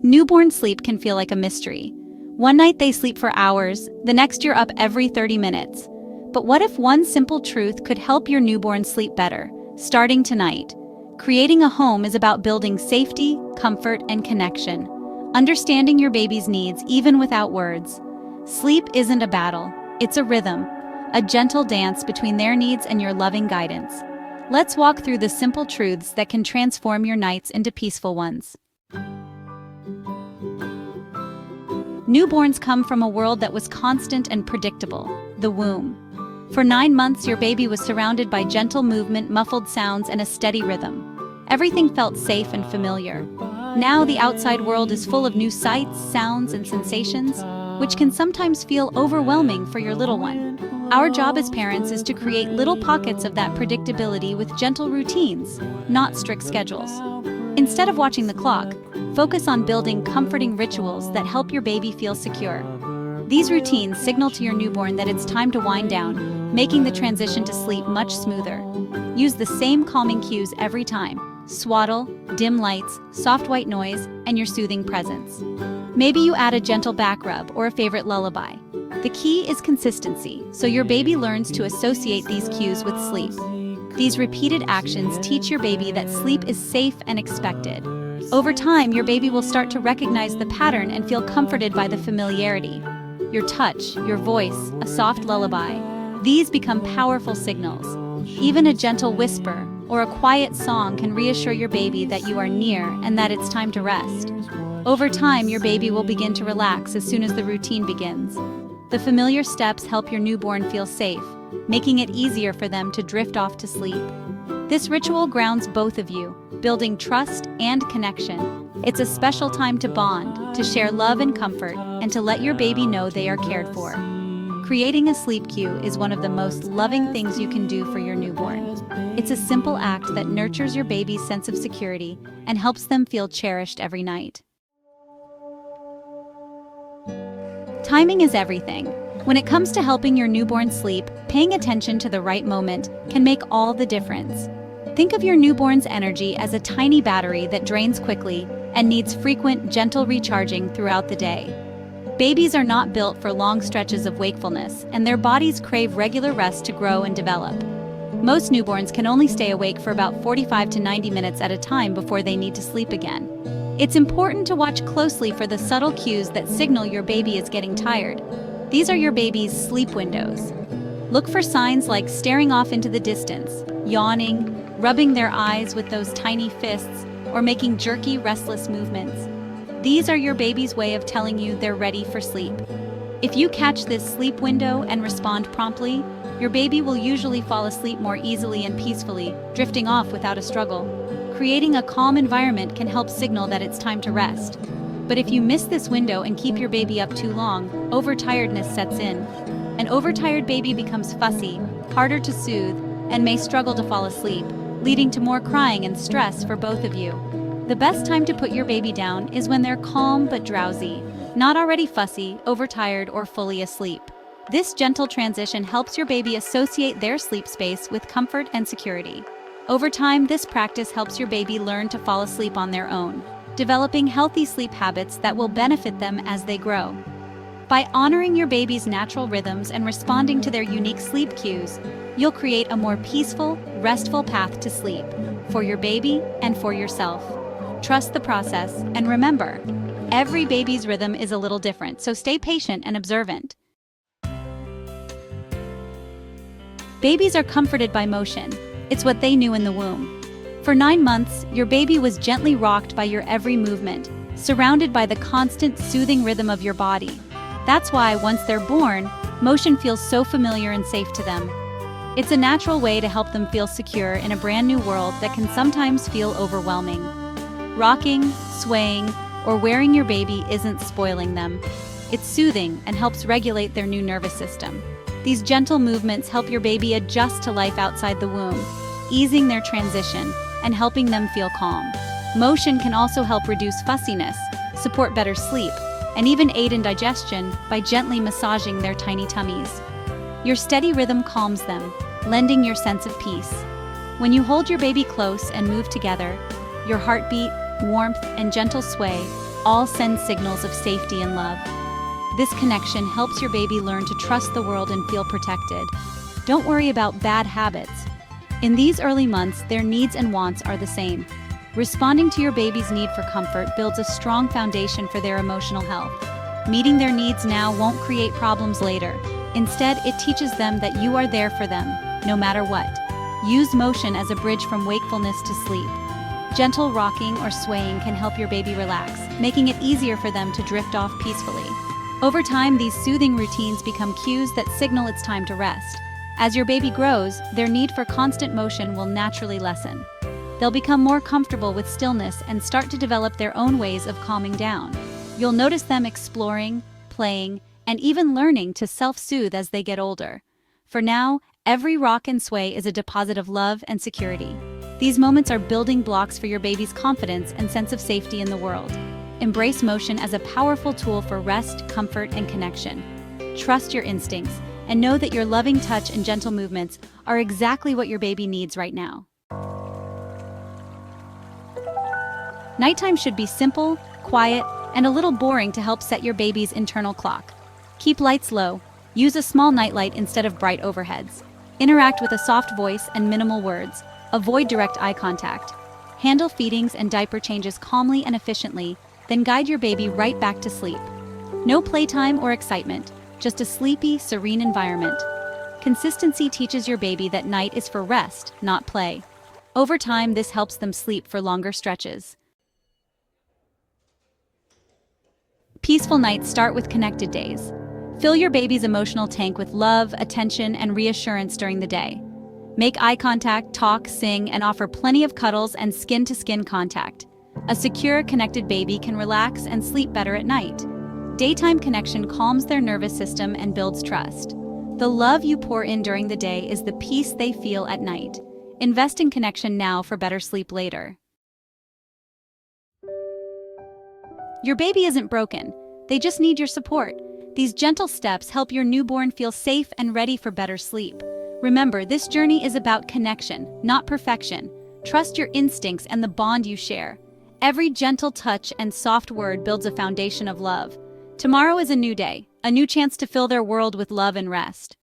Newborn sleep can feel like a mystery. One night they sleep for hours, the next you're up every 30 minutes. But what if one simple truth could help your newborn sleep better, starting tonight? Creating a home is about building safety, comfort, and connection. Understanding your baby's needs even without words. Sleep isn't a battle, it's a rhythm, a gentle dance between their needs and your loving guidance. Let's walk through the simple truths that can transform your nights into peaceful ones. Newborns come from a world that was constant and predictable, the womb. For 9 months, your baby was surrounded by gentle movement, muffled sounds, and a steady rhythm. Everything felt safe and familiar. Now the outside world is full of new sights, sounds, and sensations, which can sometimes feel overwhelming for your little one. Our job as parents is to create little pockets of that predictability with gentle routines, not strict schedules. Instead of watching the clock, focus on building comforting rituals that help your baby feel secure. These routines signal to your newborn that it's time to wind down, making the transition to sleep much smoother. Use the same calming cues every time: swaddle, dim lights, soft white noise, and your soothing presence. Maybe you add a gentle back rub or a favorite lullaby. The key is consistency, so your baby learns to associate these cues with sleep. These repeated actions teach your baby that sleep is safe and expected. Over time, your baby will start to recognize the pattern and feel comforted by the familiarity. Your touch, your voice, a soft lullaby, these become powerful signals. Even a gentle whisper or a quiet song can reassure your baby that you are near and that it's time to rest. Over time, your baby will begin to relax as soon as the routine begins. The familiar steps help your newborn feel safe, making it easier for them to drift off to sleep. This ritual grounds both of you, building trust and connection. It's a special time to bond, to share love and comfort, and to let your baby know they are cared for. Creating a sleep cue is one of the most loving things you can do for your newborn. It's a simple act that nurtures your baby's sense of security and helps them feel cherished every night. Timing is everything. When it comes to helping your newborn sleep, paying attention to the right moment can make all the difference. Think of your newborn's energy as a tiny battery that drains quickly and needs frequent, gentle recharging throughout the day. Babies are not built for long stretches of wakefulness, and their bodies crave regular rest to grow and develop. Most newborns can only stay awake for about 45 to 90 minutes at a time before they need to sleep again. It's important to watch closely for the subtle cues that signal your baby is getting tired. These are your baby's sleep windows. Look for signs like staring off into the distance, yawning, rubbing their eyes with those tiny fists, or making jerky, restless movements. These are your baby's way of telling you they're ready for sleep. If you catch this sleep window and respond promptly, your baby will usually fall asleep more easily and peacefully, drifting off without a struggle. Creating a calm environment can help signal that it's time to rest. But if you miss this window and keep your baby up too long, overtiredness sets in. An overtired baby becomes fussy, harder to soothe, and may struggle to fall asleep, leading to more crying and stress for both of you. The best time to put your baby down is when they're calm but drowsy, not already fussy, overtired, or fully asleep. This gentle transition helps your baby associate their sleep space with comfort and security. Over time, this practice helps your baby learn to fall asleep on their own, developing healthy sleep habits that will benefit them as they grow. By honoring your baby's natural rhythms and responding to their unique sleep cues, you'll create a more peaceful, restful path to sleep, for your baby and for yourself. Trust the process, and remember, every baby's rhythm is a little different, so stay patient and observant. Babies are comforted by motion. It's what they knew in the womb. For 9 months, your baby was gently rocked by your every movement, surrounded by the constant, soothing rhythm of your body. That's why, once they're born, motion feels so familiar and safe to them. It's a natural way to help them feel secure in a brand new world that can sometimes feel overwhelming. Rocking, swaying, or wearing your baby isn't spoiling them. It's soothing and helps regulate their new nervous system. These gentle movements help your baby adjust to life outside the womb, easing their transition and helping them feel calm. Motion can also help reduce fussiness, support better sleep, and even aid in digestion by gently massaging their tiny tummies. Your steady rhythm calms them, lending your sense of peace. When you hold your baby close and move together, your heartbeat, warmth, and gentle sway all send signals of safety and love. This connection helps your baby learn to trust the world and feel protected. Don't worry about bad habits. In these early months, their needs and wants are the same. Responding to your baby's need for comfort builds a strong foundation for their emotional health. Meeting their needs now won't create problems later. Instead, it teaches them that you are there for them, no matter what. Use motion as a bridge from wakefulness to sleep. Gentle rocking or swaying can help your baby relax, making it easier for them to drift off peacefully. Over time, these soothing routines become cues that signal it's time to rest. As your baby grows, their need for constant motion will naturally lessen. They'll become more comfortable with stillness and start to develop their own ways of calming down. You'll notice them exploring, playing, and even learning to self-soothe as they get older. For now, every rock and sway is a deposit of love and security. These moments are building blocks for your baby's confidence and sense of safety in the world. Embrace motion as a powerful tool for rest, comfort, and connection. Trust your instincts and know that your loving touch and gentle movements are exactly what your baby needs right now. Nighttime should be simple, quiet, and a little boring to help set your baby's internal clock. Keep lights low. Use a small nightlight instead of bright overheads. Interact with a soft voice and minimal words. Avoid direct eye contact. Handle feedings and diaper changes calmly and efficiently, then guide your baby right back to sleep. No playtime or excitement, just a sleepy, serene environment. Consistency teaches your baby that night is for rest, not play. Over time, this helps them sleep for longer stretches. Peaceful nights start with connected days. Fill your baby's emotional tank with love, attention, and reassurance during the day. Make eye contact, talk, sing, and offer plenty of cuddles and skin-to-skin contact. A secure, connected baby can relax and sleep better at night. Daytime connection calms their nervous system and builds trust. The love you pour in during the day is the peace they feel at night. Invest in connection now for better sleep later. Your baby isn't broken. They just need your support. These gentle steps help your newborn feel safe and ready for better sleep. Remember, this journey is about connection, not perfection. Trust your instincts and the bond you share. Every gentle touch and soft word builds a foundation of love. Tomorrow is a new day, a new chance to fill their world with love and rest.